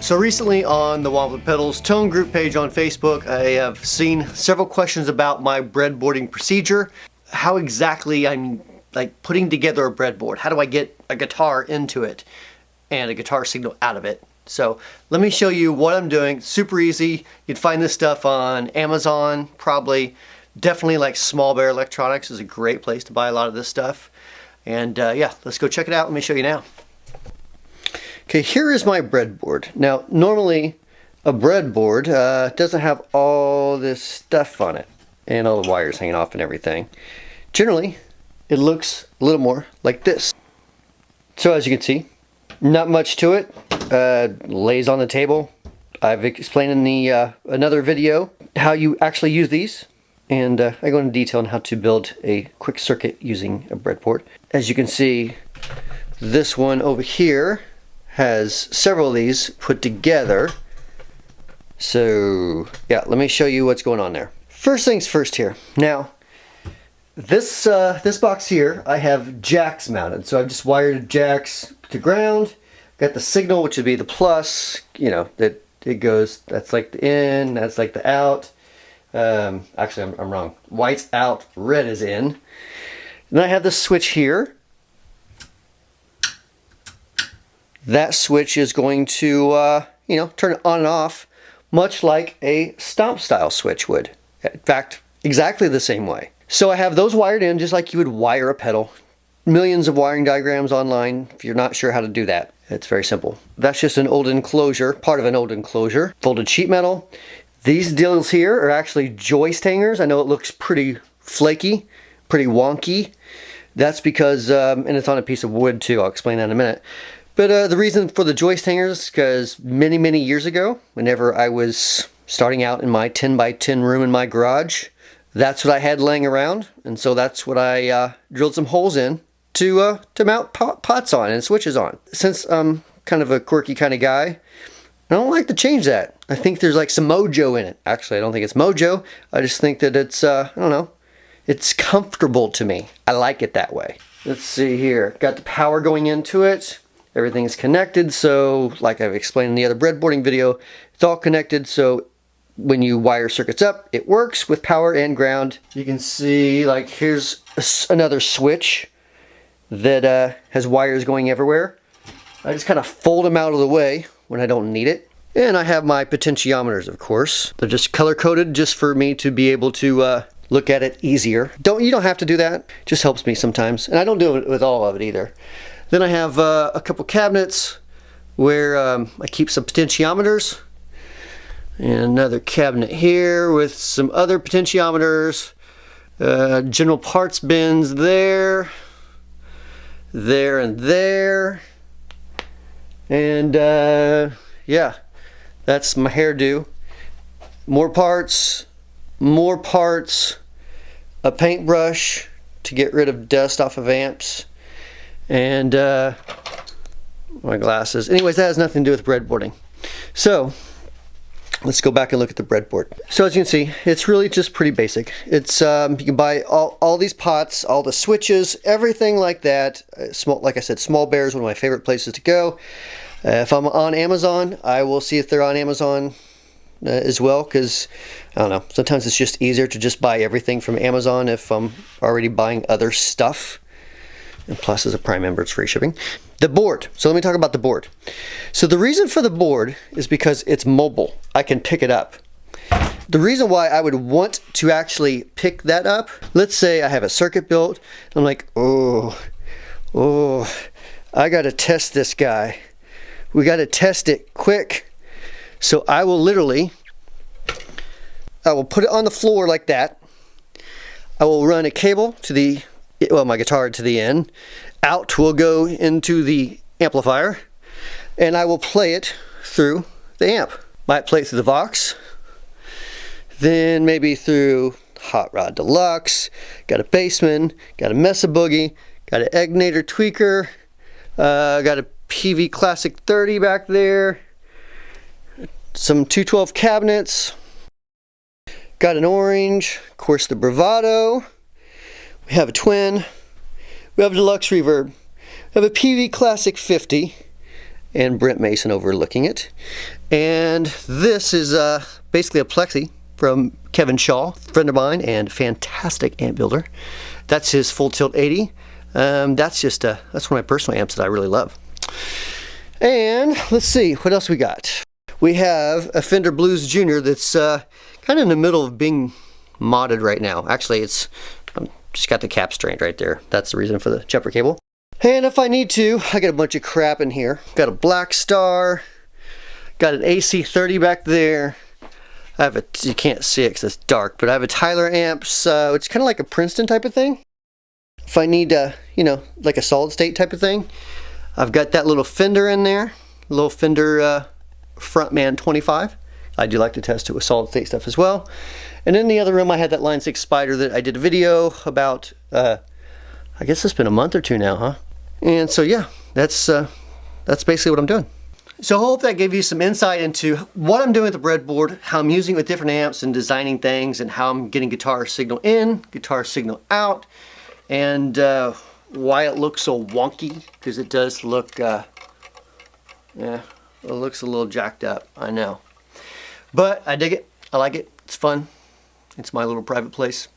So recently on the Wampler Pedals Tone Group page on Facebook, I have seen several questions about my breadboarding procedure. How exactly I'm like putting together a breadboard. How do I get a guitar into it and a guitar signal out of it? So let me show you what I'm doing. Super easy. You'd find this stuff on Amazon probably. Definitely like Small Bear Electronics is a great place to buy a lot of this stuff. And yeah, let's go check it out. Let me show you now. Okay, here is my breadboard. Now, normally a breadboard doesn't have all this stuff on it and all the wires hanging off and everything. Generally, it looks a little more like this. So as you can see, not much to it. Lays on the table. I've explained in the another video how you actually use these, and I go into detail on how to build a quick circuit using a breadboard. As you can see, this one over here has several of these put together. So yeah, let me show you what's going on there. First things first here. Now, this box here, I have jacks mounted. So I've just wired jacks to ground. Got the signal, which would be the plus, you know, that it goes, that's like the in, that's like the out. Actually, I'm wrong. White's out, red is in. Then I have this switch here. That switch is going to, you know, turn it on and off, much like a stomp style switch would. In fact, exactly the same way. So I have those wired in just like you would wire a pedal. Millions of wiring diagrams online if you're not sure how to do that. It's very simple. That's just an old enclosure, part of an old enclosure. Folded sheet metal. These deals here are actually joist hangers. I know it looks pretty flaky, pretty wonky. That's because, and it's on a piece of wood too, I'll explain that in a minute. But the reason for the joist hangers is because many years ago, whenever I was starting out in my 10 by 10 room in my garage, that's what I had laying around. And so that's what I drilled some holes in to mount pots on and switches on. Since I'm kind of a quirky kind of guy, I don't like to change that. I think there's like some mojo in it. Actually, I don't think it's mojo. I just think that it's, I don't know, it's comfortable to me. I like it that way. Let's see here. Got the power going into it. Everything's connected, so like I've explained in the other breadboarding video, it's all connected, so when you wire circuits up, it works with power and ground. You can see, like, here's another switch that has wires going everywhere. I just kind of fold them out of the way when I don't need it. And I have my potentiometers, of course. They're just color-coded just for me to be able to look at it easier. You don't have to do that. It just helps me sometimes. And I don't do it with all of it either. Then I have a couple cabinets where I keep some potentiometers. And another cabinet here with some other potentiometers. General parts bins there. There and there. And yeah, that's my hairdo. More parts, a paintbrush to get rid of dust off of amps. And my glasses. Anyways, that has nothing to do with breadboarding. So let's go back and look at the breadboard. So as you can see, it's really just pretty basic. It's you can buy all these pots, all the switches, everything like that. Like I said, Small Bear is one of my favorite places to go. If I'm on Amazon, I will see if they're on Amazon as well, because I don't know, sometimes it's just easier to just buy everything from Amazon if I'm already buying other stuff. And plus, as a Prime member, it's free shipping. The board. So let me talk about the board. So the reason for the board is because it's mobile. I can pick it up. The reason why I would want to actually pick that up, let's say I have a circuit built. I'm like, oh, I got to test this guy. We got to test it quick. So I will put it on the floor like that. I will run a cable to my guitar to the end. Out will go into the amplifier, and I will play it through the amp. Might play it through the Vox, then maybe through Hot Rod Deluxe, got a Bassman, got a Mesa Boogie, got an Egnator tweaker, got a PV Classic 30 back there, some 212 cabinets, got an orange, of course the Bravado, we have a twin, we have a deluxe reverb, we have a PV Classic 50, and Brent Mason overlooking it. And this is basically a plexi from Kevin Shaw, friend of mine and fantastic amp builder. That's his Full Tilt 80. That's one of my personal amps that I really love. And let's see, what else we got? We have a Fender Blues Junior that's kind of in the middle of being modded right now. Actually, it's just got the cap strained right there. That's the reason for the jumper cable. And if I need to, I got a bunch of crap in here. Got a Black Star, got an AC30 back there. I have you can't see it because it's dark, but I have a Tyler amp, so it's kind of like a Princeton type of thing. If I need, you know, like a solid state type of thing, I've got that little Fender in there, little Fender Frontman 25. I do like to test it with solid state stuff as well. And in the other room, I had that Line 6 Spider that I did a video about, I guess it's been a month or two now, huh? And so yeah, that's basically what I'm doing. So I hope that gave you some insight into what I'm doing with the breadboard, how I'm using it with different amps and designing things, and how I'm getting guitar signal in, guitar signal out, and why it looks so wonky, because it does look, yeah, it looks a little jacked up, I know. But I dig it, I like it, it's fun, it's my little private place,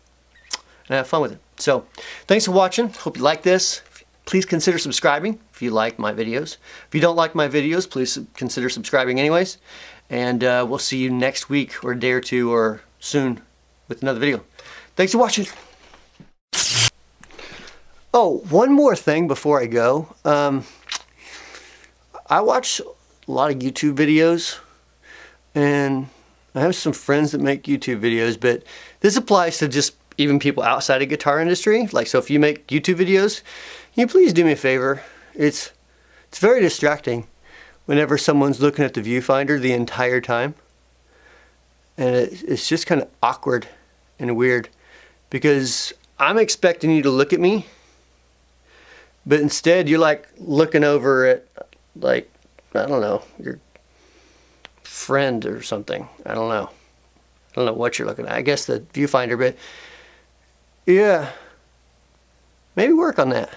and I have fun with it. So thanks for watching, hope you like this. Please consider subscribing if you like my videos. If you don't like my videos, please consider subscribing anyways. And we'll see you next week or a day or two or soon with another video. Thanks for watching. Oh, one more thing before I go. I watch a lot of YouTube videos, and I have some friends that make YouTube videos, but this applies to just even people outside of guitar industry. Like, so if you make YouTube videos, can you please do me a favor? It's very distracting whenever someone's looking at the viewfinder the entire time. And it's just kind of awkward and weird, because I'm expecting you to look at me, but instead you're like looking over at, like, I don't know, your friend or something. I don't know what you're looking at. I guess the viewfinder, but yeah, maybe work on that.